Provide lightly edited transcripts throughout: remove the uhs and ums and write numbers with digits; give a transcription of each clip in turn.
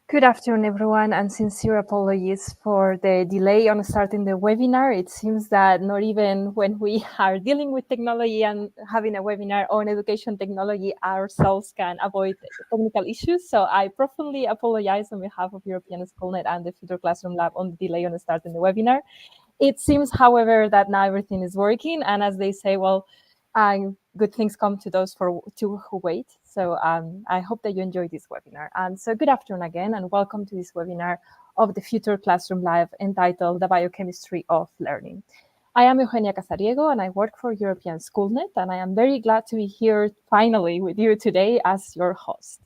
Good afternoon, everyone, and sincere apologies for the delay on starting the webinar. It seems that not even when we are dealing with technology and having a webinar on education technology ourselves can avoid technical issues. So I profoundly apologize on behalf of European Schoolnet and the Future Classroom Lab on the delay on starting the webinar. It seems, however, that now everything is working. And as they say, well, good things come to those who wait. So I hope that you enjoyed this webinar. And so good afternoon again, and welcome to this webinar of the Future Classroom Lab entitled The Biochemistry of Learning. I am Eugenia Casariego, and I work for European Schoolnet, and I am very glad to be here finally with you today as your host.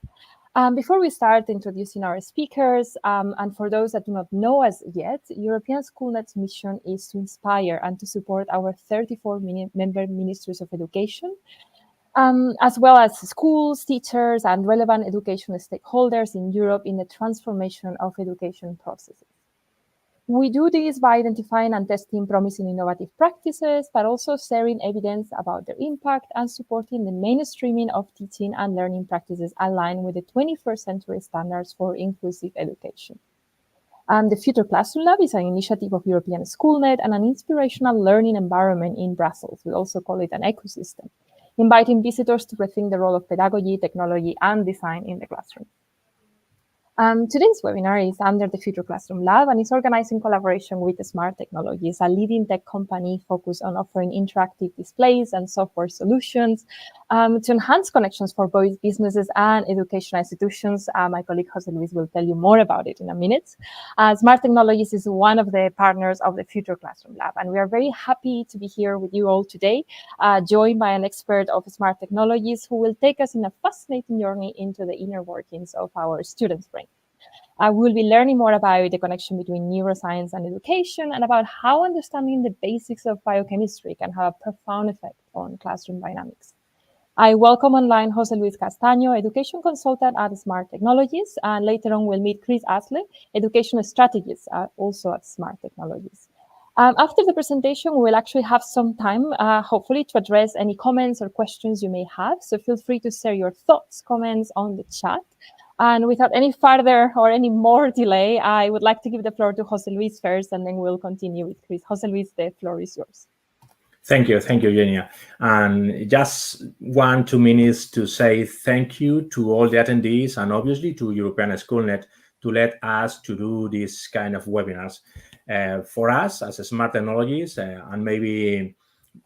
Before we start introducing our speakers, and for those that do not know us yet, European Schoolnet's mission is to inspire and to support our 34 member ministries of education, as well as schools, teachers, and relevant education stakeholders in Europe in the transformation of education processes. We do this by identifying and testing promising innovative practices, but also sharing evidence about their impact and supporting the mainstreaming of teaching and learning practices aligned with the 21st century standards for inclusive education. The Future Classroom Lab is an initiative of European Schoolnet and an inspirational learning environment in Brussels. We also call it an ecosystem, inviting visitors to rethink the role of pedagogy, technology, and design in the classroom. Today's webinar is under the Future Classroom Lab and is organized in collaboration with Smart Technologies, a leading tech company focused on offering interactive displays and software solutions to enhance connections for both businesses and educational institutions. My colleague Jose Luis will tell you more about it in a minute. Smart Technologies is one of the partners of the Future Classroom Lab, and we are very happy to be here with you all today, joined by an expert of Smart Technologies who will take us in a fascinating journey into the inner workings of our students' brain. We'll be learning more about the connection between neuroscience and education and about how understanding the basics of biochemistry can have a profound effect on classroom dynamics. I welcome online Jose Luis Castaño, education consultant at Smart Technologies, and later on we'll meet Chris Astley, educational strategist also at Smart Technologies. After the presentation, we will actually have some time, hopefully, to address any comments or questions you may have. So feel free to share your thoughts, comments on the chat. And without any further or any more delay, I would like to give the floor to Jose Luis first, and then we'll continue with Chris. Jose Luis, the floor is yours. Thank you, Eugenia. And just 1-2 minutes to say thank you to all the attendees and obviously to European Schoolnet to let us to do this kind of webinars. For us as Smart Technologies, and maybe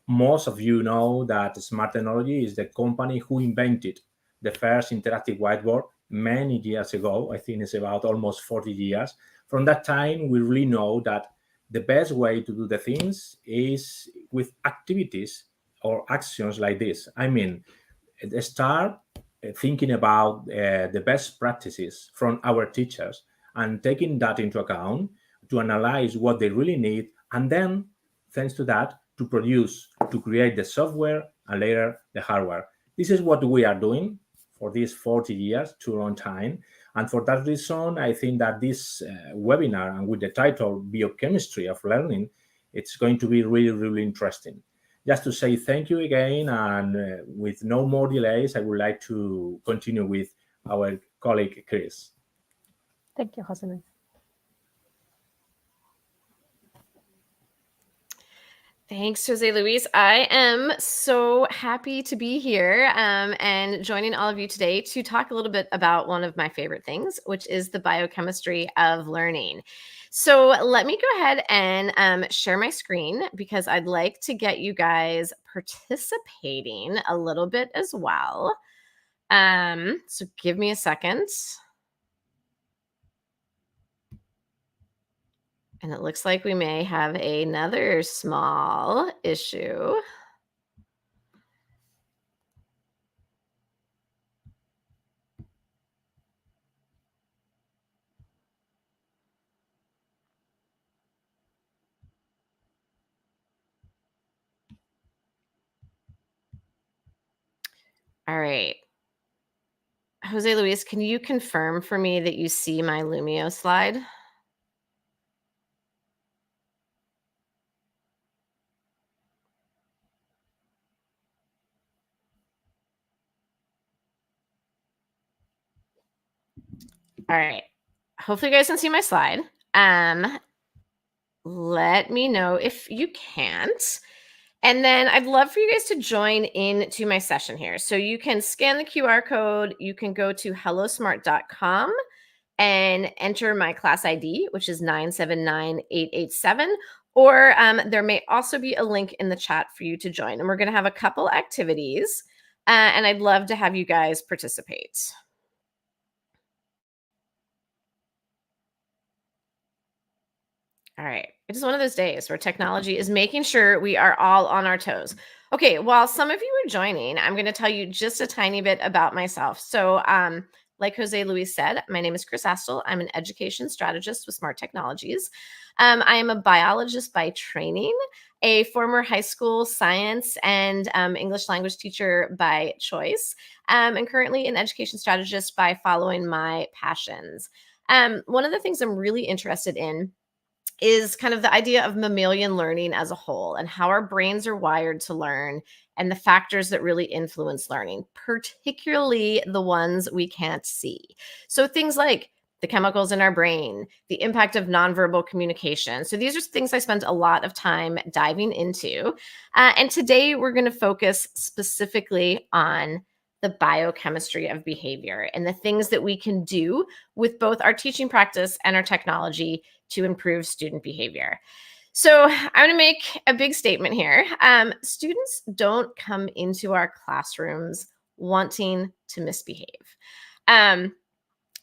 most of you know that Smart Technology is the company who invented the first interactive whiteboard many years ago. I think it's about almost 40 years. From that time, we really know that the best way to do the things is with activities or actions like this. I mean, start thinking about the best practices from our teachers and taking that into account to analyze what they really need, and then, thanks to that, to create the software and later the hardware. This is what we are doing for these 40 years, too long time. And for that reason, I think that this webinar, and with the title Biochemistry of Learning, it's going to be really, really interesting. Just to say thank you again, and with no more delays, I would like to continue with our colleague, Chris. Thank you, Jose Luis. Thanks, Jose Luis. I am so happy to be here and joining all of you today to talk a little bit about one of my favorite things, which is the biochemistry of learning. So let me go ahead and share my screen because I'd like to get you guys participating a little bit as well. So give me a second. And it looks like we may have another small issue. All right. Jose Luis, can you confirm for me that you see my Lumio slide? All right. hopefully you guys can see my slide. Let me know if you can't. And then I'd love for you guys to join in to my session here. So you can scan the QR code. You can go to hellosmart.com and enter my class ID, which is 979887. Or there may also be a link in the chat for you to join. And we're going to have a couple activities. And I'd love to have you guys participate. All right. It is one of those days where technology is making sure we are all on our toes. Okay, while some of you are joining, I'm going to tell you just a tiny bit about myself. So, like Jose Luis said, my name is Chris Astle. I'm an education strategist with Smart Technologies. I am a biologist by training, a former high school science and English language teacher by choice, and currently an education strategist by following my passions. One of the things I'm really interested in is kind of the idea of mammalian learning as a whole and how our brains are wired to learn and the factors that really influence learning, particularly the ones we can't see. So things like the chemicals in our brain, the impact of nonverbal communication. So these are things I spent a lot of time diving into. And today we're going to focus specifically on the biochemistry of behavior and the things that we can do with both our teaching practice and our technology to improve student behavior. So I'm going to make a big statement here. Students don't come into our classrooms wanting to misbehave. It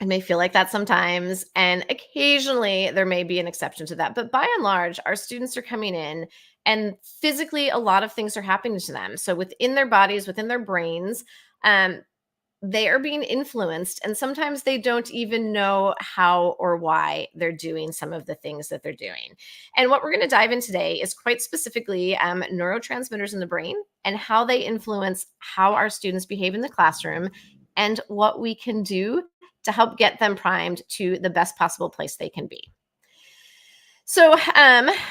may feel like that sometimes, and occasionally there may be an exception to that. But by and large, our students are coming in and physically a lot of things are happening to them. So within their bodies, within their brains, they are being influenced, and sometimes they don't even know how or why they're doing some of the things that they're doing. And what we're going to dive in today is quite specifically neurotransmitters in the brain and how they influence how our students behave in the classroom and what we can do to help get them primed to the best possible place they can be. So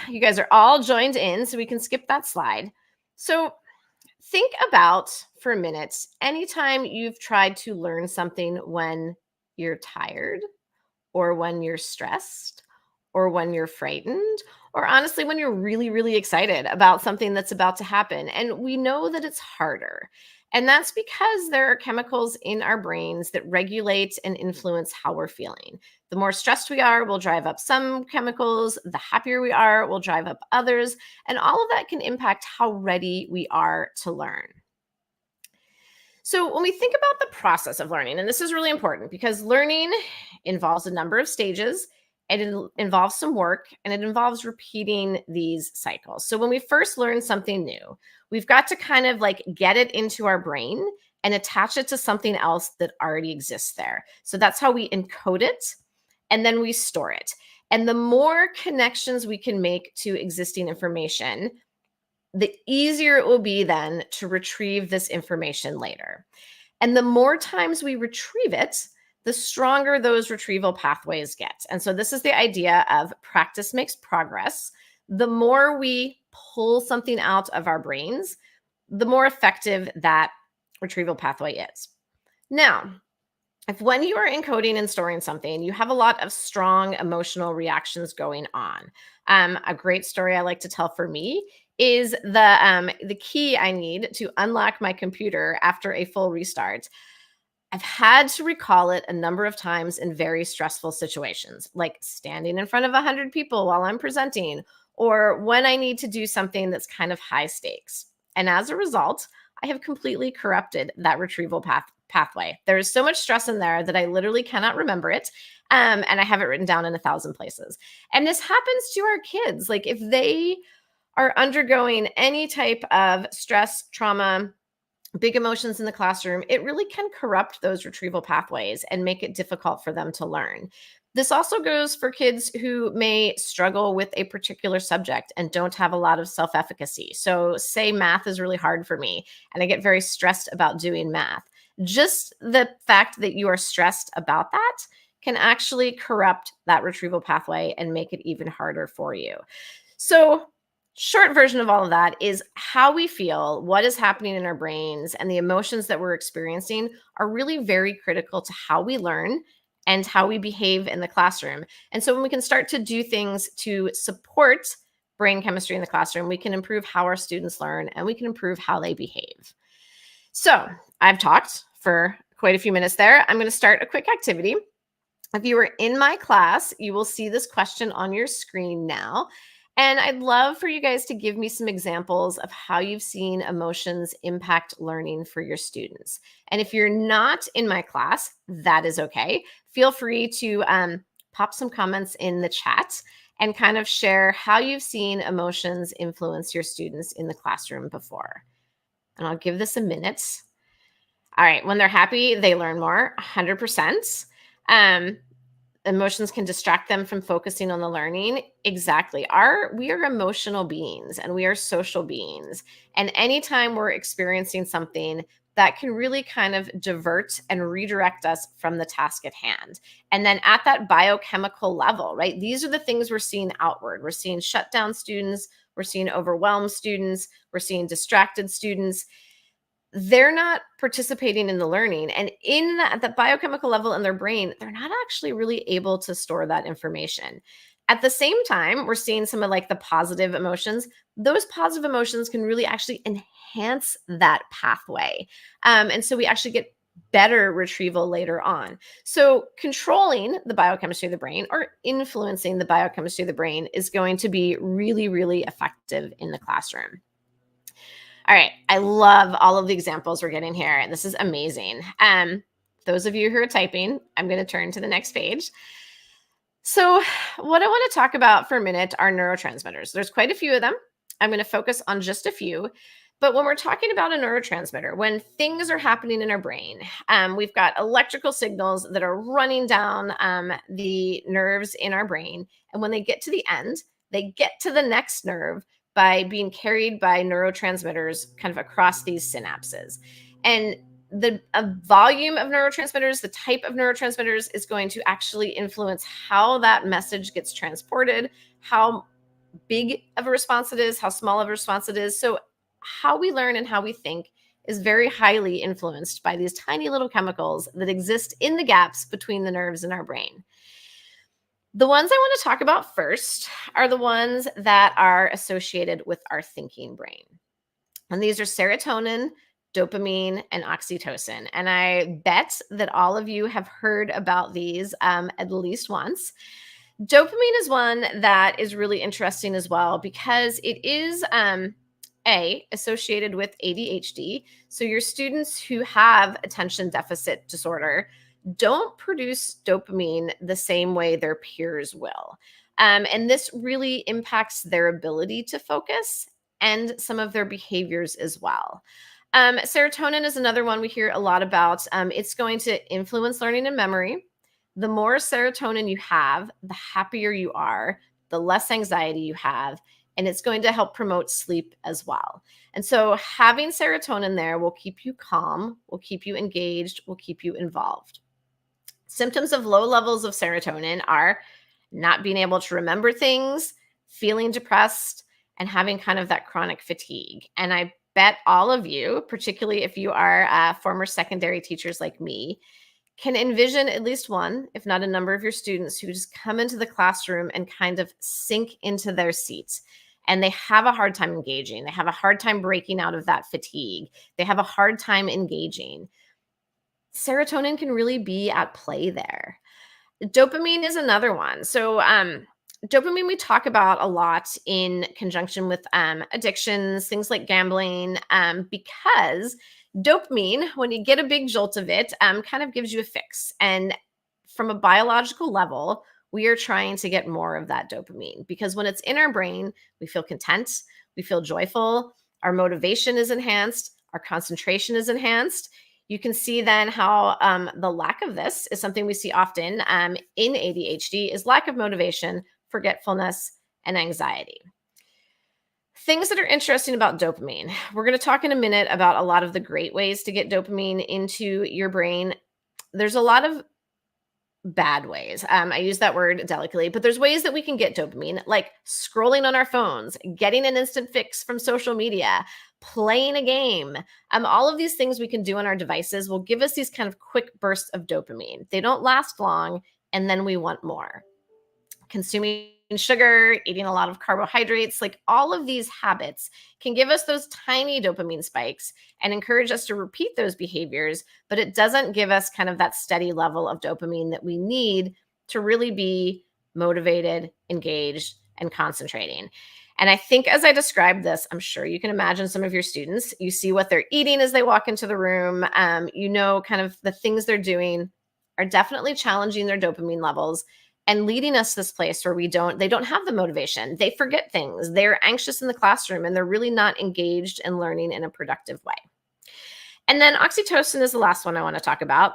you guys are all joined in, so we can skip that slide. So think about, for a minute, anytime you've tried to learn something when you're tired or when you're stressed or when you're frightened, or honestly, when you're really, really excited about something that's about to happen. And we know that it's harder. And that's because there are chemicals in our brains that regulate and influence how we're feeling. The more stressed we are will drive up some chemicals. The happier we are will drive up others. And all of that can impact how ready we are to learn. So when we think about the process of learning, and this is really important because learning involves a number of stages, and it involves some work, and it involves repeating these cycles. So when we first learn something new, we've got to kind of like get it into our brain and attach it to something else that already exists there. So that's how we encode it, and then we store it. And the more connections we can make to existing information, the easier it will be then to retrieve this information later. And the more times we retrieve it, the stronger those retrieval pathways get. And so this is the idea of practice makes progress. The more we pull something out of our brains, the more effective that retrieval pathway is. Now, if when you are encoding and storing something, you have a lot of strong emotional reactions going on. A great story I like to tell for me is the key I need to unlock my computer after a full restart. I've had to recall it a number of times in very stressful situations, like standing in front of 100 people while I'm presenting, or when I need to do something that's kind of high stakes. And as a result, I have completely corrupted that retrieval pathway. There is so much stress in there that I literally cannot remember it. And I have it written down in 1,000 places. And this happens to our kids. Like if they are undergoing any type of stress, trauma, big emotions in the classroom, it really can corrupt those retrieval pathways and make it difficult for them to learn. This also goes for kids who may struggle with a particular subject and don't have a lot of self-efficacy. So say math is really hard for me and I get very stressed about doing math. Just the fact that you are stressed about that can actually corrupt that retrieval pathway and make it even harder for you. So short version of all of that is how we feel, what is happening in our brains, and the emotions that we're experiencing are really very critical to how we learn and how we behave in the classroom. And so when we can start to do things to support brain chemistry in the classroom, we can improve how our students learn and we can improve how they behave. So I've talked for quite a few minutes there. I'm going to start a quick activity. If you were in my class, you will see this question on your screen now. And I'd love for you guys to give me some examples of how you've seen emotions impact learning for your students. And if you're not in my class, that is okay. Feel free to pop some comments in the chat and kind of share how you've seen emotions influence your students in the classroom before. And I'll give this a minute. All right, when they're happy, they learn more, 100%. Emotions can distract them from focusing on the learning. Exactly. We are emotional beings and we are social beings. And anytime we're experiencing something, that can really kind of divert and redirect us from the task at hand. And then at that biochemical level, right? These are the things we're seeing outward. We're seeing shut down students. We're seeing overwhelmed students. We're seeing distracted students. They're not participating in the learning. And in the biochemical level in their brain, they're not actually really able to store that information. At the same time, we're seeing some of like the positive emotions. Those positive emotions can really actually enhance that pathway. And so we actually get better retrieval later on. So controlling the biochemistry of the brain or influencing the biochemistry of the brain is going to be really, really effective in the classroom. All right. I love all of the examples we're getting here. This is amazing. Those of you who are typing, I'm going to turn to the next page. So what I want to talk about for a minute are neurotransmitters. There's quite a few of them. I'm going to focus on just a few. But when we're talking about a neurotransmitter, when things are happening in our brain, we've got electrical signals that are running down the nerves in our brain. And when they get to the end, they get to the next nerve by being carried by neurotransmitters kind of across these synapses. And the volume of neurotransmitters, the type of neurotransmitters is going to actually influence how that message gets transported, how big of a response it is, how small of a response it is. So how we learn and how we think is very highly influenced by these tiny little chemicals that exist in the gaps between the nerves in our brain. The ones I want to talk about first are the ones that are associated with our thinking brain. And these are serotonin, dopamine, and oxytocin. And I bet that all of you have heard about these at least once. Dopamine is one that is really interesting as well because it is associated with ADHD. So your students who have attention deficit disorder don't produce dopamine the same way their peers will. And this really impacts their ability to focus and some of their behaviors as well. Serotonin is another one we hear a lot about. It's going to influence learning and memory. The more serotonin you have, the happier you are, the less anxiety you have, and it's going to help promote sleep as well. And so having serotonin there will keep you calm, will keep you engaged, will keep you involved. Symptoms of low levels of serotonin are not being able to remember things, feeling depressed, and having kind of that chronic fatigue. And I bet all of you, particularly if you are former secondary teachers like me, can envision at least one, if not a number of your students who just come into the classroom and kind of sink into their seats. And they have a hard time engaging. They have a hard time breaking out of that fatigue. They have a hard time engaging. Serotonin can really be at play there. Dopamine is another one. So dopamine we talk about a lot in conjunction with addictions, things like gambling, because dopamine, when you get a big jolt of it, kind of gives you a fix. And from a biological level, we are trying to get more of that dopamine because when it's in our brain, we feel content, we feel joyful, our motivation is enhanced, our concentration is enhanced. You can see then how the lack of this is something we see often in ADHD is lack of motivation, forgetfulness, and anxiety. Things that are interesting about dopamine. We're going to talk in a minute about a lot of the great ways to get dopamine into your brain. There's a lot of bad ways. I use that word delicately, but there's ways that we can get dopamine, like scrolling on our phones, getting an instant fix from social media, playing a game. All of these things we can do on our devices will give us these kind of quick bursts of dopamine. They don't last long, and then we want more. Consuming sugar, eating a lot of carbohydrates, like all of these habits can give us those tiny dopamine spikes and encourage us to repeat those behaviors, but it doesn't give us kind of that steady level of dopamine that we need to really be motivated, engaged, and concentrating. And I think as I described this, I'm sure you can imagine some of your students, you see what they're eating as they walk into the room, you know, kind of the things they're doing are definitely challenging their dopamine levels and leading us to this place where they don't have the motivation. They forget things. They're anxious in the classroom and they're really not engaged in learning in a productive way. And then oxytocin is the last one I want to talk about.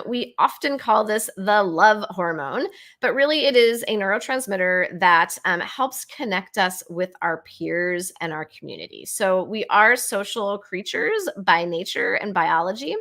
We often call this the love hormone, but really it is a neurotransmitter that helps connect us with our peers and our community. So we are social creatures by nature and biology.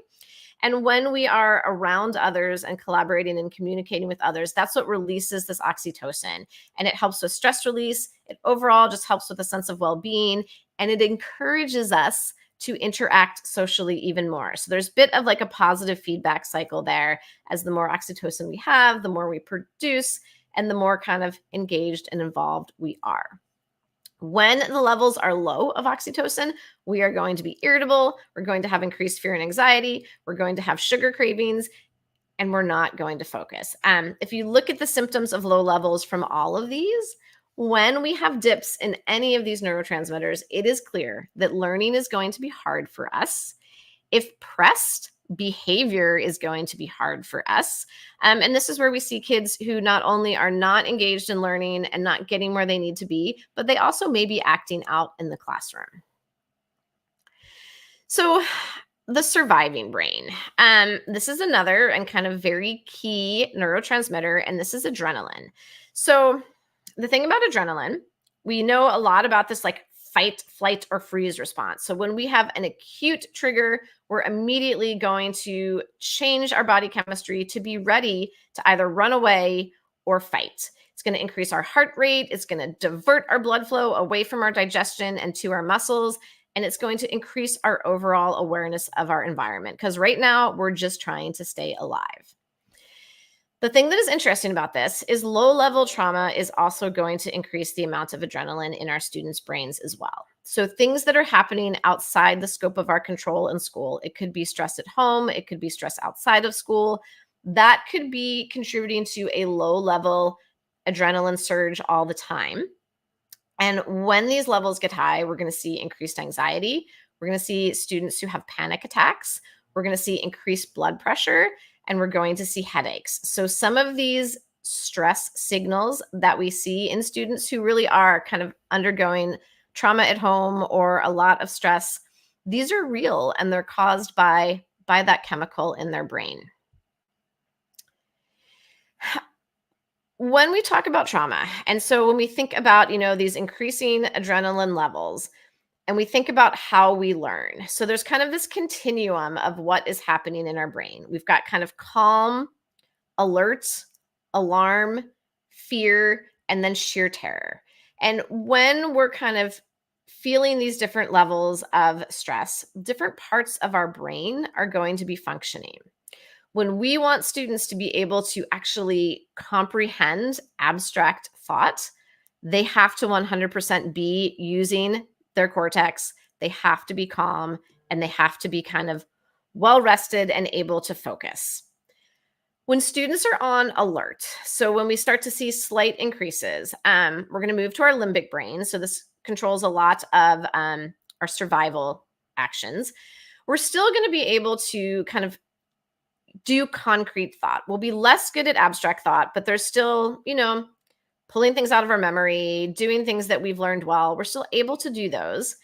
And when we are around others and collaborating and communicating with others, that's what releases this oxytocin. And it helps with stress release. It overall just helps with a sense of well-being. And it encourages us to interact socially even more. So there's a bit of like a positive feedback cycle there. As the more oxytocin we have, the more we produce, and the more kind of engaged and involved we are. When the levels are low of oxytocin, we are going to be irritable, we're going to have increased fear and anxiety, we're going to have sugar cravings, and we're not going to focus. If you look at the symptoms of low levels from all of these, when we have dips in any of these neurotransmitters, it is clear that learning is going to be hard for us. If pressed, behavior is going to be hard for us. And this is where we see kids who not only are not engaged in learning and not getting where they need to be, but they also may be acting out in the classroom. So the surviving brain. This is another and kind of very key neurotransmitter, and this is adrenaline. So the thing about adrenaline, we know a lot about this like fight, flight, or freeze response. So when we have an acute trigger, we're immediately going to change our body chemistry to be ready to either run away or fight. It's going to increase our heart rate. It's going to divert our blood flow away from our digestion and to our muscles. And it's going to increase our overall awareness of our environment. Because right now, we're just trying to stay alive. The thing that is interesting about this is low-level trauma is also going to increase the amount of adrenaline in our students' brains as well. So things that are happening outside the scope of our control in school, it could be stress at home, it could be stress outside of school, that could be contributing to a low-level adrenaline surge all the time. And when these levels get high, we're going to see increased anxiety. We're going to see students who have panic attacks. We're going to see increased blood pressure. And we're going to see headaches. So some of these stress signals that we see in students who really are kind of undergoing trauma at home or a lot of stress, these are real and they're caused by that chemical in their brain. When we talk about trauma, and so when we think about, these increasing adrenaline levels, and we think about how we learn. So there's kind of this continuum of what is happening in our brain. We've got kind of calm, alert, alarm, fear, and then sheer terror. And when we're kind of feeling these different levels of stress, different parts of our brain are going to be functioning. When we want students to be able to actually comprehend abstract thought, they have to 100% be using their cortex, they have to be calm, and they have to be kind of well-rested and able to focus. When students are on alert, so when we start to see slight increases, we're going to move to our limbic brain. So this controls a lot of our survival actions. We're still going to be able to kind of do concrete thought. We'll be less good at abstract thought, but there's still, pulling things out of our memory, doing things that we've learned well. We're still able to do those,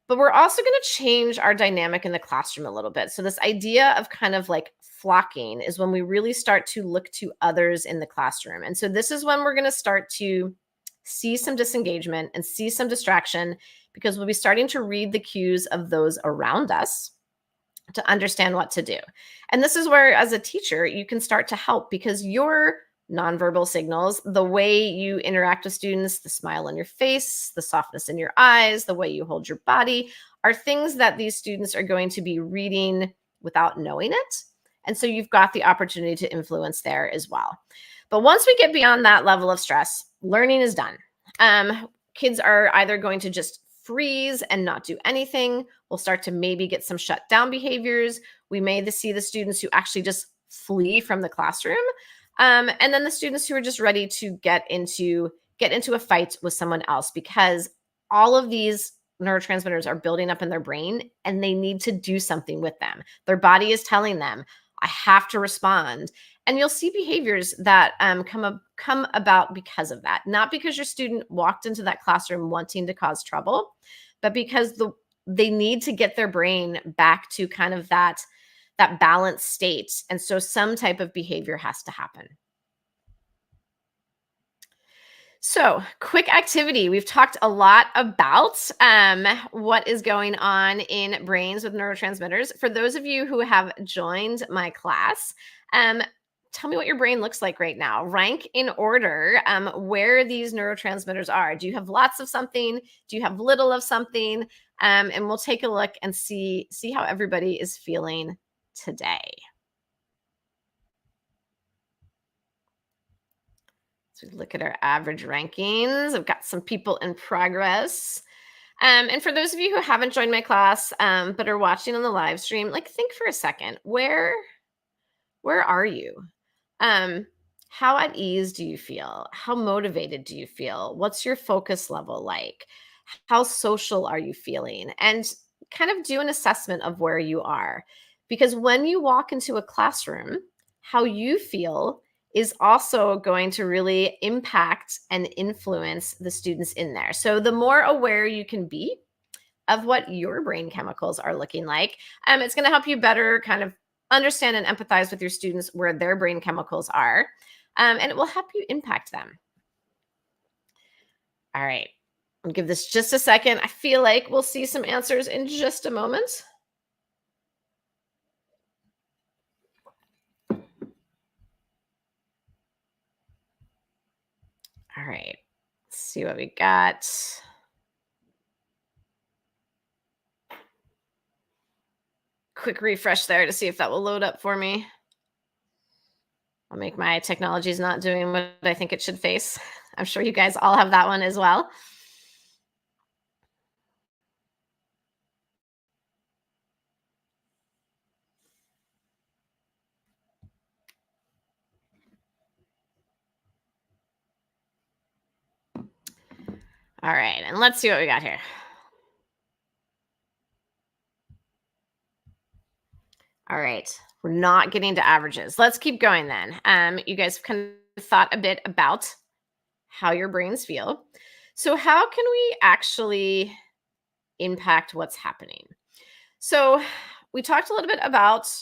but we're also going to change our dynamic in the classroom a little bit. So this idea of kind of like flocking is when we really start to look to others in the classroom. And so this is when we're going to start to see some disengagement and see some distraction, because we'll be starting to read the cues of those around us to understand what to do. And this is where, as a teacher, you can start to help, because your nonverbal signals, the way you interact with students, the smile on your face, the softness in your eyes, the way you hold your body, are things that these students are going to be reading without knowing it. And so you've got the opportunity to influence there as well. But once we get beyond that level of stress, learning is done. Kids are either going to just freeze and not do anything. We'll start to maybe get some shut down behaviors. We may see the students who actually just flee from the classroom. And then the students who are just ready to get into a fight with someone else, because all of these neurotransmitters are building up in their brain and they need to do something with them. Their body is telling them, I have to respond. And you'll see behaviors that come about because of that. Not because your student walked into that classroom wanting to cause trouble, but because they need to get their brain back to kind of that balanced state. And so some type of behavior has to happen. So, quick activity. We've talked a lot about what is going on in brains with neurotransmitters. For those of you who have joined my class, tell me what your brain looks like right now. Rank in order where these neurotransmitters are. Do you have lots of something? Do you have little of something? And we'll take a look and see how everybody is feeling today. So we look at our average rankings. I've got some people in progress. And for those of you who haven't joined my class, but are watching on the live stream, think for a second, where are you? How at ease do you feel? How motivated do you feel? What's your focus level like? How social are you feeling? And kind of do an assessment of where you are. Because when you walk into a classroom, how you feel is also going to really impact and influence the students in there. So the more aware you can be of what your brain chemicals are looking like, it's going to help you better kind of understand and empathize with your students where their brain chemicals are, and it will help you impact them. All right, I'll give this just a second. I feel like we'll see some answers in just a moment. All right, let's see what we got. Quick refresh there to see if that will load up for me. I'll make my technology's not doing what I think it should face. I'm sure you guys all have that one as well. All right, and let's see what we got here. All right, we're not getting to averages. Let's keep going then. You guys have kind of thought a bit about how your brains feel. So how can we actually impact what's happening? So we talked a little bit about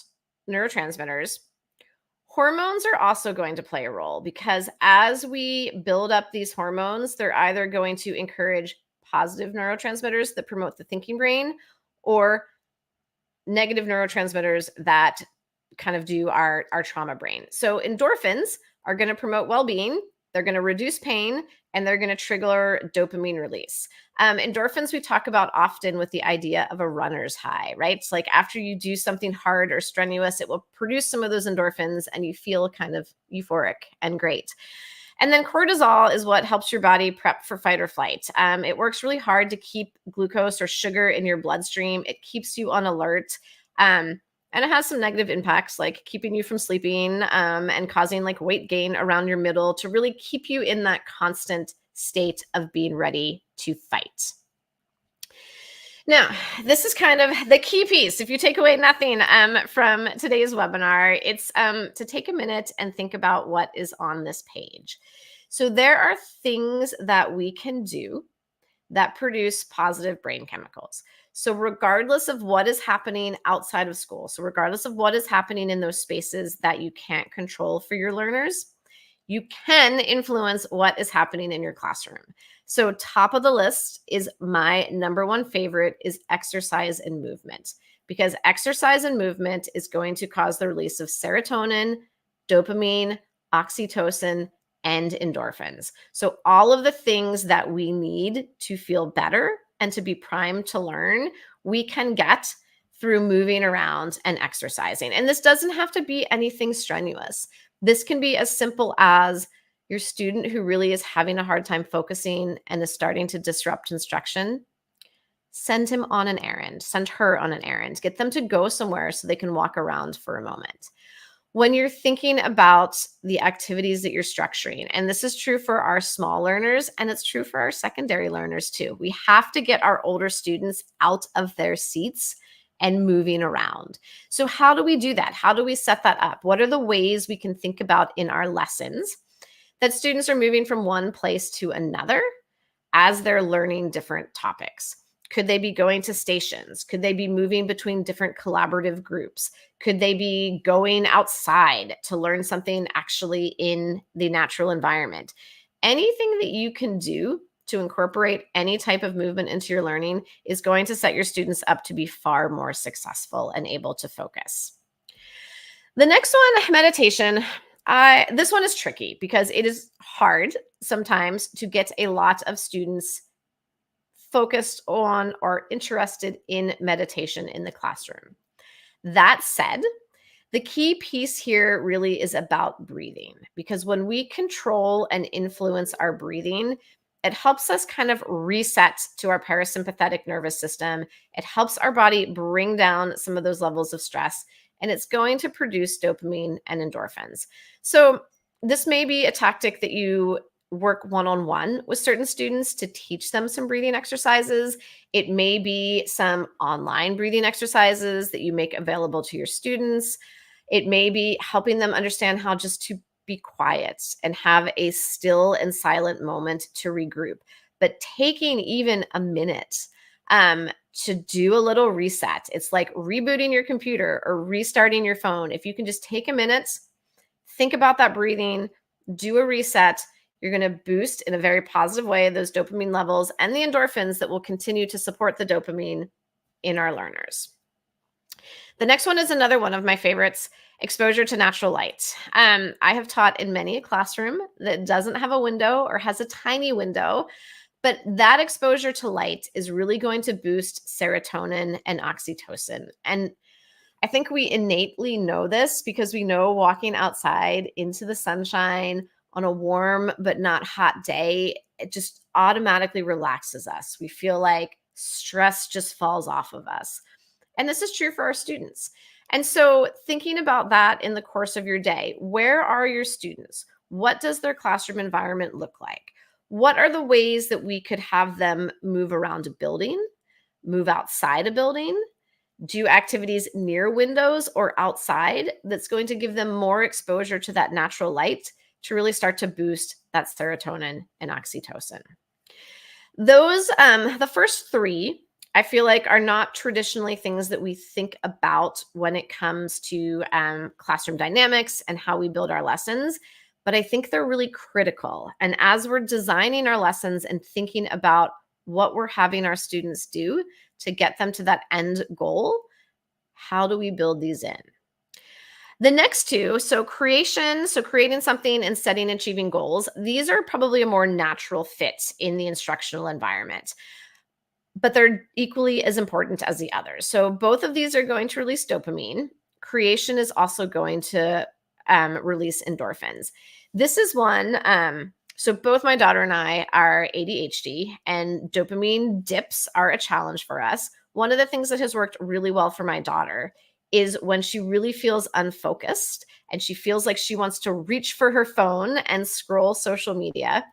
neurotransmitters. Hormones are also going to play a role, because as we build up these hormones, they're either going to encourage positive neurotransmitters that promote the thinking brain, or negative neurotransmitters that kind of do our trauma brain. So endorphins are going to promote well-being, they're going to reduce pain, and they're going to trigger dopamine release. Endorphins we talk about often with the idea of a runner's high, right? It's like after you do something hard or strenuous, it will produce some of those endorphins and you feel kind of euphoric and great. And then cortisol is what helps your body prep for fight or flight. It works really hard to keep glucose or sugar in your bloodstream. It keeps you on alert. And it has some negative impacts, like keeping you from sleeping and causing like weight gain around your middle, to really keep you in that constant state of being ready to fight. Now, this is kind of the key piece. If you take away nothing from today's webinar, it's to take a minute and think about what is on this page. So there are things that we can do that produce positive brain chemicals. So regardless of what is happening outside of school, so regardless of what is happening in those spaces that you can't control for your learners, you can influence what is happening in your classroom. So top of the list is my number one favorite is exercise and movement, because exercise and movement is going to cause the release of serotonin, dopamine, oxytocin, and endorphins. So all of the things that we need to feel better and to be primed to learn, we can get through moving around and exercising. And this doesn't have to be anything strenuous. This can be as simple as your student who really is having a hard time focusing and is starting to disrupt instruction. Send him on an errand, send her on an errand, get them to go somewhere so they can walk around for a moment. When you're thinking about the activities that you're structuring, and this is true for our small learners and it's true for our secondary learners too, we have to get our older students out of their seats and moving around. So how do we do that? How do we set that up? What are the ways we can think about in our lessons that students are moving from one place to another as they're learning different topics? Could they be going to stations? Could they be moving between different collaborative groups? Could they be going outside to learn something actually in the natural environment? Anything that you can do to incorporate any type of movement into your learning is going to set your students up to be far more successful and able to focus. The next one, meditation. This one is tricky because it is hard sometimes to get a lot of students focused on or interested in meditation in the classroom. That said, the key piece here really is about breathing, because when we control and influence our breathing, it helps us kind of reset to our parasympathetic nervous system. It helps our body bring down some of those levels of stress, and it's going to produce dopamine and endorphins. So this may be a tactic that you work one-on-one with certain students to teach them some breathing exercises. It may be some online breathing exercises that you make available to your students. It may be helping them understand how just to be quiet and have a still and silent moment to regroup. But taking even a minute to do a little reset. It's like rebooting your computer or restarting your phone. If you can just take a minute, think about that breathing, do a reset, you're going to boost in a very positive way those dopamine levels and the endorphins that will continue to support the dopamine in our learners. The next one is another one of my favorites, exposure to natural light. I have taught in many a classroom that doesn't have a window or has a tiny window, but that exposure to light is really going to boost serotonin and oxytocin. And I think we innately know this because we know walking outside into the sunshine on a warm but not hot day, it just automatically relaxes us. We feel like stress just falls off of us. And this is true for our students. And so thinking about that in the course of your day, where are your students? What does their classroom environment look like? What are the ways that we could have them move around a building, move outside a building, do activities near windows or outside that's going to give them more exposure to that natural light to really start to boost that serotonin and oxytocin. Those, the first three, I feel like are not traditionally things that we think about when it comes to classroom dynamics and how we build our lessons, but I think they're really critical. And as we're designing our lessons and thinking about what we're having our students do to get them to that end goal, how do we build these in? The next two, creating something and setting and achieving goals, these are probably a more natural fit in the instructional environment, but they're equally as important as the others. So both of these are going to release dopamine. Creation is also going to release endorphins. This is one, so both my daughter and I are ADHD, and dopamine dips are a challenge for us. One of the things that has worked really well for my daughter is when she really feels unfocused and she feels like she wants to reach for her phone and scroll social media,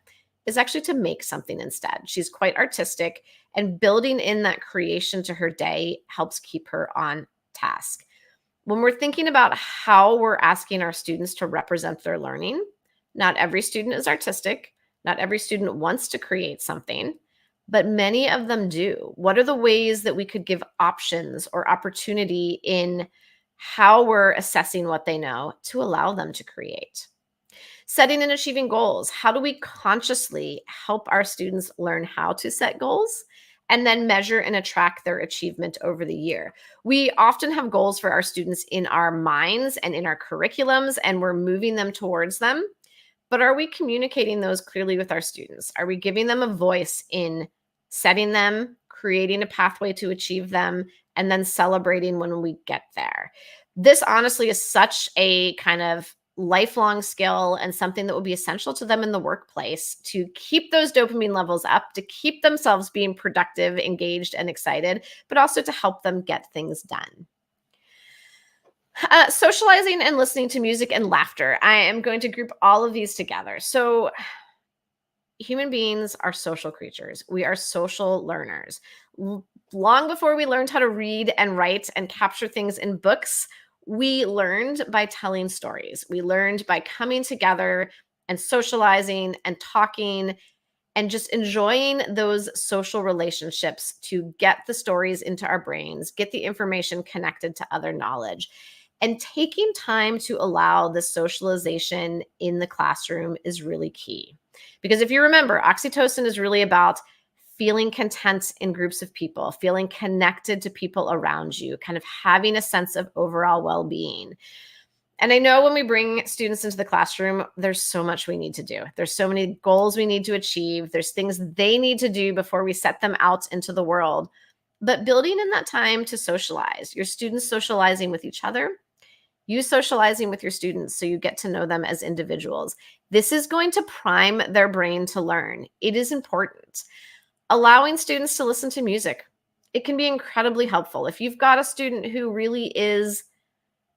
is actually to make something instead. She's quite artistic, and building in that creation to her day helps keep her on task. When we're thinking about how we're asking our students to represent their learning, not every student is artistic. Not every student wants to create something, but many of them do. What are the ways that we could give options or opportunity in how we're assessing what they know to allow them to create? Setting and achieving goals. How do we consciously help our students learn how to set goals and then measure and track their achievement over the year? We often have goals for our students in our minds and in our curriculums, and we're moving them towards them. But are we communicating those clearly with our students? Are we giving them a voice in setting them, creating a pathway to achieve them, and then celebrating when we get there. This honestly is such a kind of lifelong skill and something that will be essential to them in the workplace to keep those dopamine levels up, to keep themselves being productive, engaged, and excited, but also to help them get things done. Socializing and listening to music and laughter. I am going to group all of these together. So human beings are social creatures. We are social learners. Long before we learned how to read and write and capture things in books, we learned by telling stories. We learned by coming together and socializing and talking and just enjoying those social relationships to get the stories into our brains, get the information connected to other knowledge. And taking time to allow the socialization in the classroom is really key. Because if you remember, oxytocin is really about feeling content in groups of people, feeling connected to people around you, kind of having a sense of overall well-being. And I know when we bring students into the classroom, there's so much we need to do. There's so many goals we need to achieve. There's things they need to do before we set them out into the world. But building in that time to socialize, your students socializing with each other, you socializing with your students so you get to know them as individuals. This is going to prime their brain to learn. It is important. Allowing students to listen to music. It can be incredibly helpful. If you've got a student who really is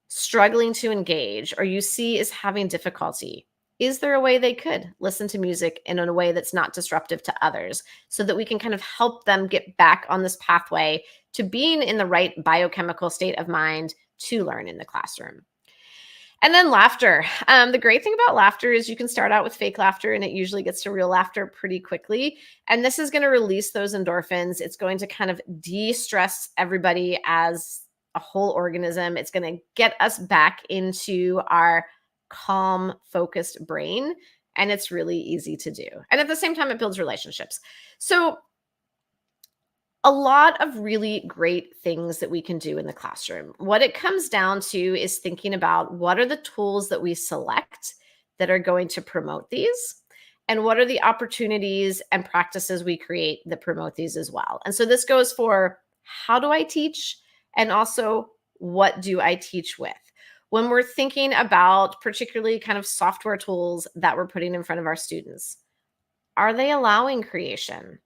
struggling to engage or you see is having difficulty, is there a way they could listen to music in a way that's not disruptive to others so that we can kind of help them get back on this pathway to being in the right biochemical state of mind to learn in the classroom? And then laughter. The great thing about laughter is you can start out with fake laughter and it usually gets to real laughter pretty quickly. And this is going to release those endorphins. It's going to kind of de-stress everybody as a whole organism. It's going to get us back into our calm, focused brain. And it's really easy to do. And at the same time, it builds relationships. So a lot of really great things that we can do in the classroom. What it comes down to is thinking about what are the tools that we select that are going to promote these, and what are the opportunities and practices we create that promote these as well. And so this goes for how do I teach, and also what do I teach with? When we're thinking about particularly kind of software tools that we're putting in front of our students, are they allowing creation?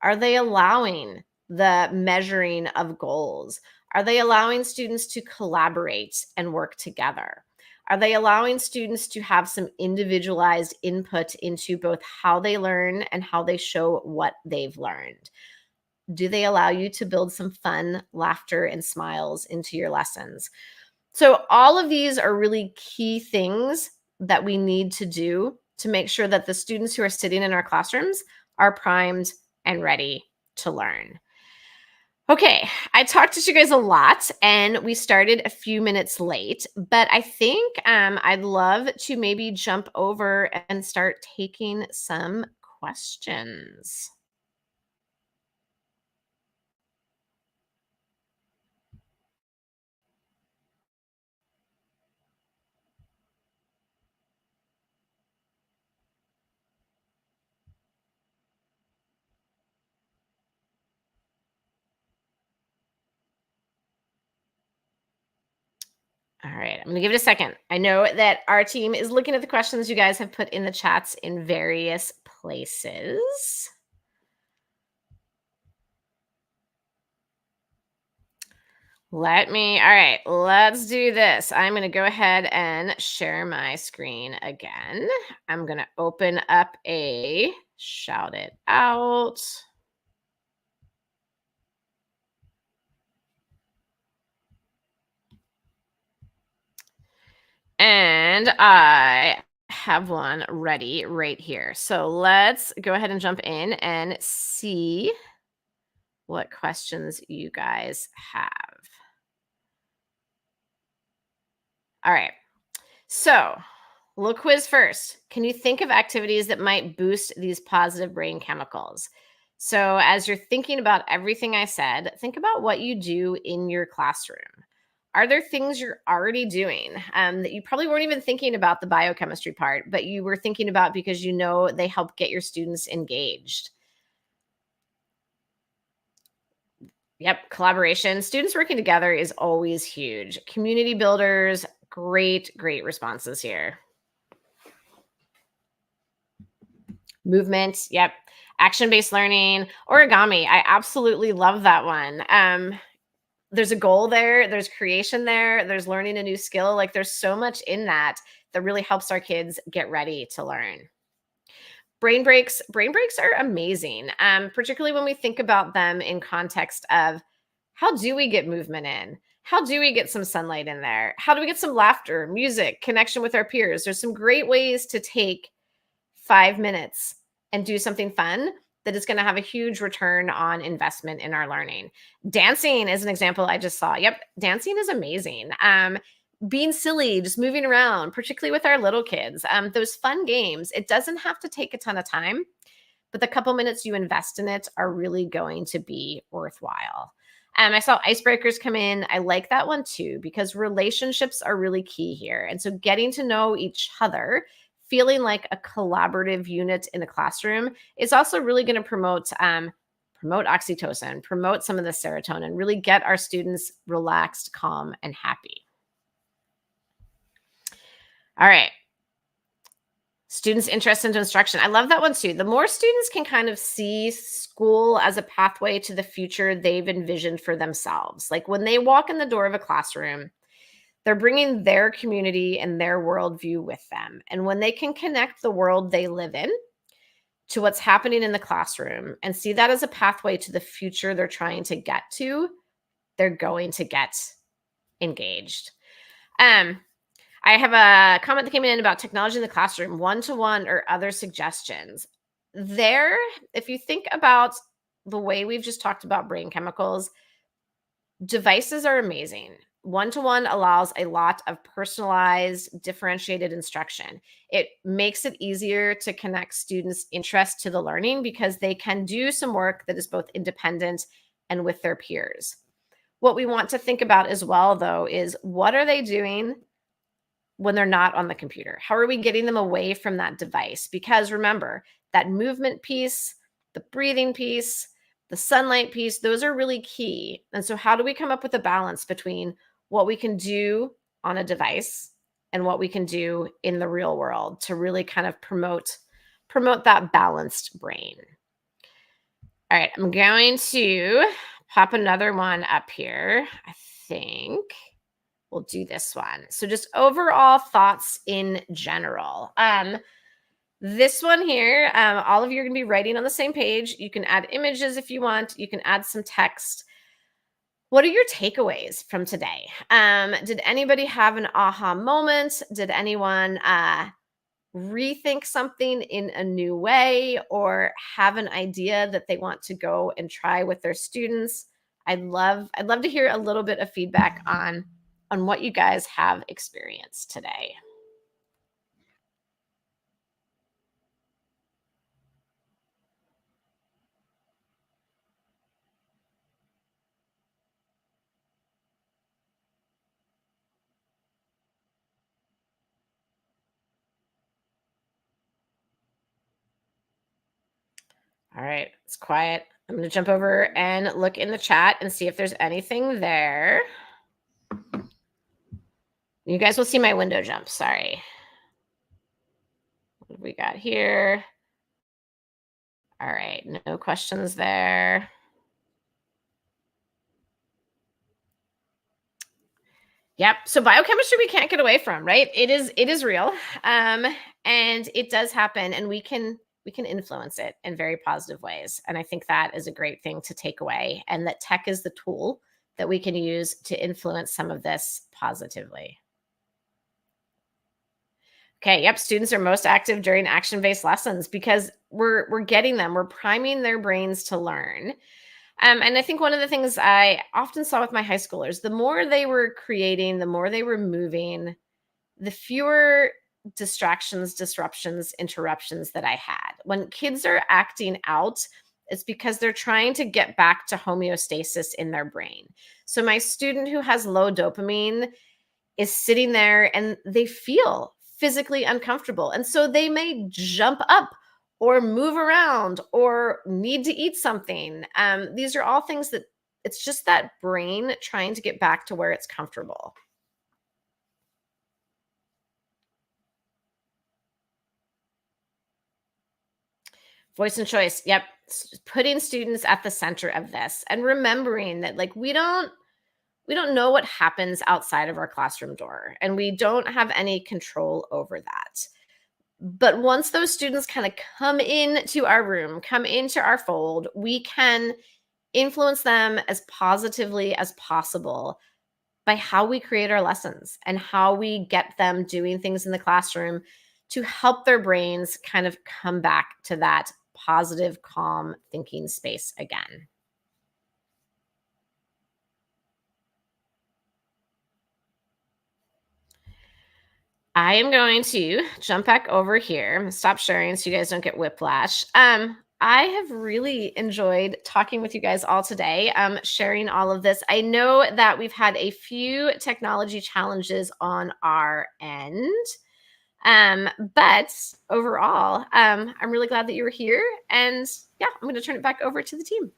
Are they allowing the measuring of goals? Are they allowing students to collaborate and work together? Are they allowing students to have some individualized input into both how they learn and how they show what they've learned? Do they allow you to build some fun, laughter, and smiles into your lessons? So all of these are really key things that we need to do to make sure that the students who are sitting in our classrooms are primed and ready to learn. Okay, I talked to you guys a lot and we started a few minutes late, but I think I'd love to maybe jump over and start taking some questions. All right, I'm going to give it a second. I know that our team is looking at the questions you guys have put in the chats in various places. All right, let's do this. I'm going to go ahead and share my screen again. I'm going to open up a shout it out. And I have one ready right here. So let's go ahead and jump in and see what questions you guys have. All right. So little quiz first. Can you think of activities that might boost these positive brain chemicals? So as you're thinking about everything I said, think about what you do in your classroom. Are there things you're already doing that you probably weren't even thinking about the biochemistry part, but you were thinking about because you know they help get your students engaged? Yep, collaboration. Students working together is always huge. Community builders, great responses here. Movement, yep. Action-based learning, origami. I absolutely love that one. There's a goal there, there's creation there, there's learning a new skill. Like there's so much in that that really helps our kids get ready to learn. Brain breaks are amazing, particularly when we think about them in context of how do we get movement in? How do we get some sunlight in there? How do we get some laughter, music, connection with our peers? There's some great ways to take 5 minutes and do something fun that is going to have a huge return on investment in our learning. Dancing is an example I just saw. Yep, dancing is amazing. Being silly, just moving around, particularly with our little kids. Those fun games, it doesn't have to take a ton of time, but the couple minutes you invest in it are really going to be worthwhile. I saw icebreakers come in. I like that one too, because relationships are really key here. And so getting to know each other, feeling like a collaborative unit in a classroom is also really going to promote oxytocin, promote some of the serotonin, really get our students relaxed, calm, and happy. All right. Students' interest into instruction. I love that one too. The more students can kind of see school as a pathway to the future they've envisioned for themselves. Like when they walk in the door of a classroom, they're bringing their community and their worldview with them. And when they can connect the world they live in to what's happening in the classroom and see that as a pathway to the future they're trying to get to, they're going to get engaged. I have a comment that came in about technology in the classroom, one-to-one or other suggestions. There, if you think about the way we've just talked about brain chemicals, devices are amazing. One-to-one allows a lot of personalized, differentiated instruction. It makes it easier to connect students' interest to the learning because they can do some work that is both independent and with their peers. What we want to think about as well, though, is what are they doing when they're not on the computer? How are we getting them away from that device? Because remember, that movement piece, the breathing piece, the sunlight piece, those are really key. And so how do we come up with a balance between what we can do on a device and what we can do in the real world to really kind of promote that balanced brain? All right, I'm going to pop another one up here. I think we'll do this one. So just overall thoughts in general. This one here, all of you are going to be writing on the same page. You can add images if you want. You can add some text. What are your takeaways from today? Did anybody have an aha moment? Did anyone rethink something in a new way or have an idea that they want to go and try with their students? I'd love to hear a little bit of feedback on what you guys have experienced today. All right, it's quiet. I'm going to jump over and look in the chat and see if there's anything there. You guys will see my window jump. Sorry. What have we got here? All right, no questions there. Yep. So biochemistry we can't get away from, right? It is real, and it does happen, and we can influence it in very positive ways. And I think that is a great thing to take away, and that tech is the tool that we can use to influence some of this positively. Okay, yep, students are most active during action-based lessons because we're getting them, we're priming their brains to learn. And I think one of the things I often saw with my high schoolers, the more they were creating, the more they were moving, the fewer distractions, disruptions, interruptions that I had. When kids are acting out, it's because they're trying to get back to homeostasis in their brain. So my student who has low dopamine is sitting there and they feel physically uncomfortable. And so they may jump up or move around or need to eat something. These are all things that It's just that brain trying to get back to where it's comfortable. Voice and choice. Yep. Putting students at the center of this and remembering that like we don't know what happens outside of our classroom door, and we don't have any control over that. But once those students kind of come into our room, come into our fold, we can influence them as positively as possible by how we create our lessons and how we get them doing things in the classroom to help their brains kind of come back to that positive, calm thinking space again. I am going to jump back over here, stop sharing so you guys don't get whiplash. I have really enjoyed talking with you guys all today, sharing all of this. I know that we've had a few technology challenges on our end, but overall, I'm really glad that you were here. And yeah, I'm going to turn it back over to the team.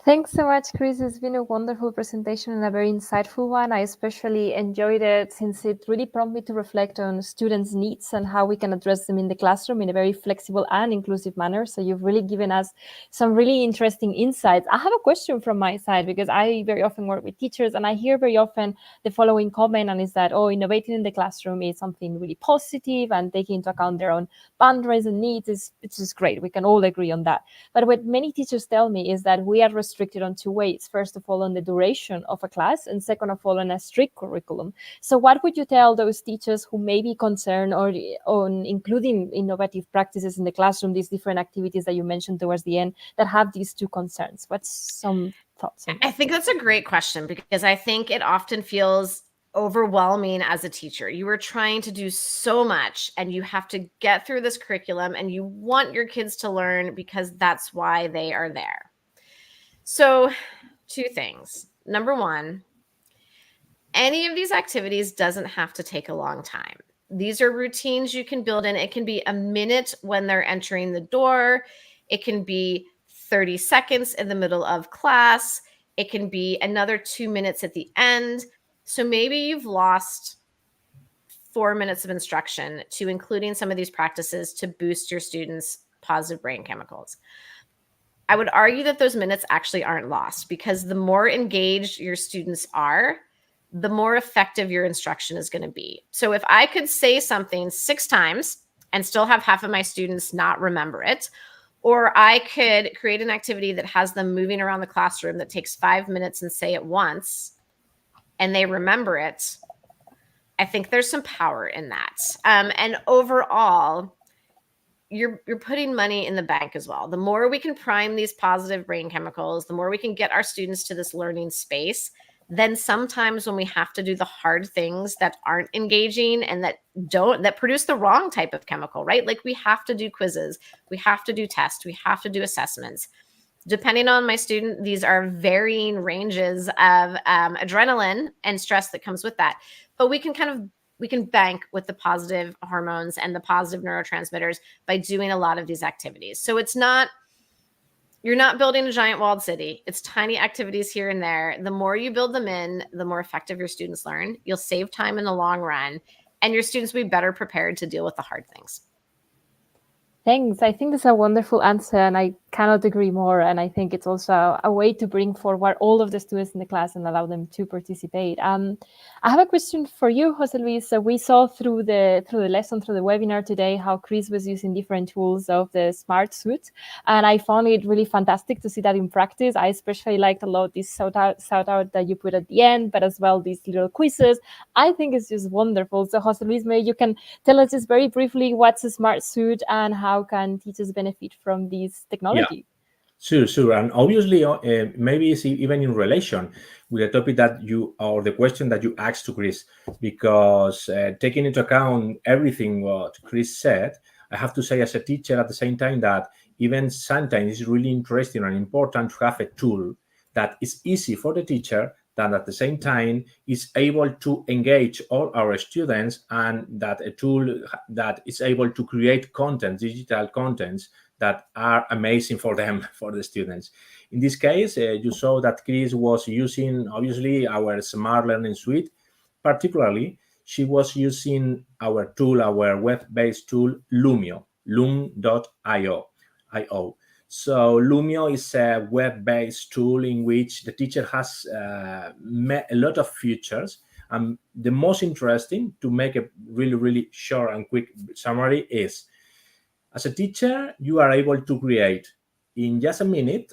Thanks so much, Chris. It's been a wonderful presentation and a very insightful one. I especially enjoyed it since it really prompted me to reflect on students' needs and how we can address them in the classroom in a very flexible and inclusive manner. So you've really given us some really interesting insights. I have a question from my side, because I very often work with teachers and I hear very often the following comment, and is that, oh, innovating in the classroom is something really positive and taking into account their own boundaries and needs it's just great. We can all agree on that. But what many teachers tell me is that we are restricted on two ways. First of all, on the duration of a class, and second of all, on a strict curriculum. So what would you tell those teachers who may be concerned on including innovative practices in the classroom, these different activities that you mentioned towards the end, that have these two concerns? What's some thoughts on that? I think that's a great question, because I think it often feels overwhelming as a teacher. You are trying to do so much and you have to get through this curriculum and you want your kids to learn because that's why they are there. So, two things. Number one, any of these activities doesn't have to take a long time. These are routines you can build in. It can be a minute when they're entering the door. It can be 30 seconds in the middle of class. It can be another 2 minutes at the end. So maybe you've lost 4 minutes of instruction to including some of these practices to boost your students' positive brain chemicals. I would argue that those minutes actually aren't lost, because the more engaged your students are, the more effective your instruction is going to be. So if I could say something 6 times and still have half of my students not remember it, or I could create an activity that has them moving around the classroom that takes 5 minutes and say it once, and they remember it, I think there's some power in that. And overall, you're putting money in the bank as well. The more we can prime these positive brain chemicals, the more we can get our students to this learning space. Then sometimes when we have to do the hard things that aren't engaging and that produce the wrong type of chemical, right? Like we have to do quizzes, we have to do tests, we have to do assessments. Depending on my student, these are varying ranges of adrenaline and stress that comes with that. But we can bank with the positive hormones and the positive neurotransmitters by doing a lot of these activities. So you're not building a giant walled city. It's tiny activities here and there. The more you build them in, the more effective your students learn. You'll save time in the long run, and your students will be better prepared to deal with the hard things. Thanks. I think that's a wonderful answer, and I cannot agree more. And I think it's also a way to bring forward all of the students in the class and allow them to participate. I have a question for you, Jose Luis. So we saw through the lesson, through the webinar today, how Chris was using different tools of the Smart Suite, and I found it really fantastic to see that in practice. I especially liked a lot this shout out that you put at the end, but as well these little quizzes. I think it's just wonderful. So Jose Luis, maybe you can tell us just very briefly what's a Smart Suite and how can teachers benefit from this technology? Yeah. Sure. And obviously, maybe it's even in relation with the topic that or the question that you asked to Chris, because taking into account everything what Chris said, I have to say as a teacher at the same time that even sometimes it's really interesting and important to have a tool that is easy for the teacher, that at the same time is able to engage all our students, and that a tool that is able to create content, digital contents, that are amazing for them, for the students. In this case, you saw that Chris was using, obviously, our Smart Learning Suite. Particularly, she was using our tool, our web-based tool, Lumio, loom.io. So Lumio is a web-based tool in which the teacher has a lot of features. The most interesting, to make a really, really short and quick summary, is as a teacher, you are able to create in just a minute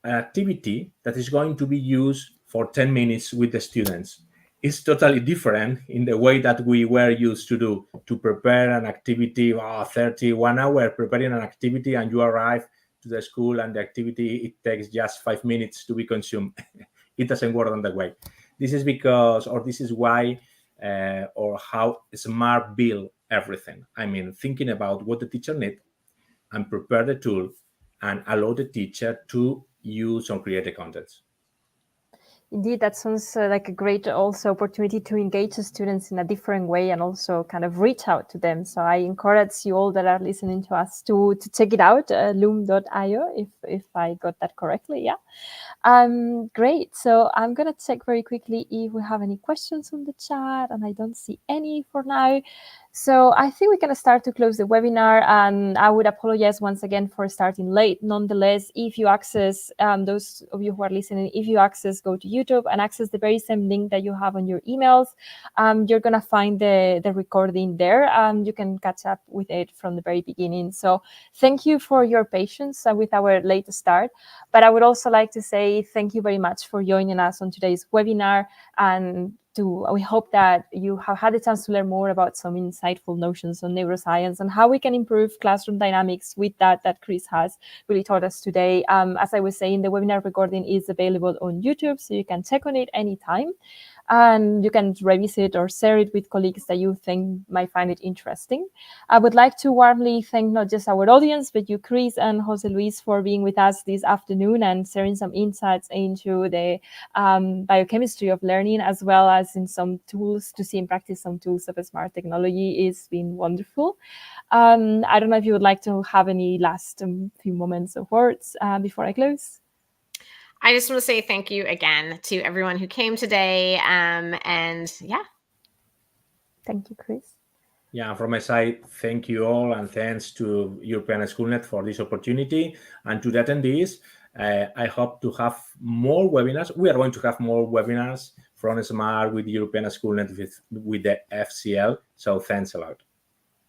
an activity that is going to be used for 10 minutes with the students. It's totally different in the way that we were used to do, to prepare an activity, 1 hour preparing an activity, and you arrive to the school and the activity, it takes just 5 minutes to be consumed. It doesn't work on that way. This is because, or this is why, or how Smart build everything. I mean, thinking about what the teacher needs and prepare the tool and allow the teacher to use or create the contents. Indeed, that sounds like a great also opportunity to engage the students in a different way and also kind of reach out to them. So I encourage you all that are listening to us to check it out, loom.io, if I got that correctly. Yeah. Great. So I'm going to check very quickly if we have any questions on the chat, and I don't see any for now. So I think we're going to start to close the webinar, and I would apologize once again for starting late. Nonetheless, if you access, those of you who are listening, if you access, go to YouTube and access the very same link that you have on your emails, you're going to find the recording there. You can catch up with it from the very beginning. So thank you for your patience with our late start. But I would also like to say thank you very much for joining us on today's webinar, and we hope that you have had a chance to learn more about some insightful notions on neuroscience and how we can improve classroom dynamics with that Chris has really taught us today. As I was saying, the webinar recording is available on YouTube, so you can check on it anytime. And you can revisit or share it with colleagues that you think might find it interesting. I would like to warmly thank not just our audience, but you, Chris and Jose Luis, for being with us this afternoon and sharing some insights into the biochemistry of learning, as well as in some tools to see in practice some tools of smart technology. It's been wonderful. I don't know if you would like to have any last few moments of words before I close. I just want to say thank you again to everyone who came today. And yeah. Thank you, Chris. Yeah, from my side, thank you all, and thanks to European Schoolnet for this opportunity. And to the attendees, I hope to have more webinars. We are going to have more webinars from Smart with European Schoolnet with the FCL. So thanks a lot.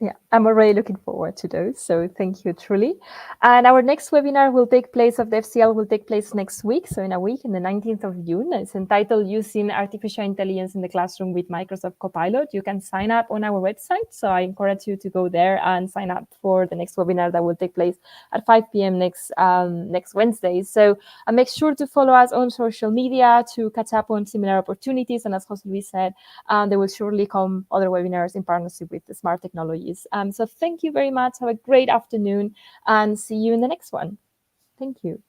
Yeah, I'm already looking forward to those. So thank you, truly. And our next webinar will take place of the FCL will take place next week. So in a week, in the 19th of June. It's entitled Using Artificial Intelligence in the Classroom with Microsoft Copilot. You can sign up on our website. So I encourage you to go there and sign up for the next webinar that will take place at 5 p.m. next Wednesday. So make sure to follow us on social media to catch up on similar opportunities. And as Jose Luis said, there will surely come other webinars in partnership with the Smart Technologies. So thank you very much. Have a great afternoon and see you in the next one. Thank you.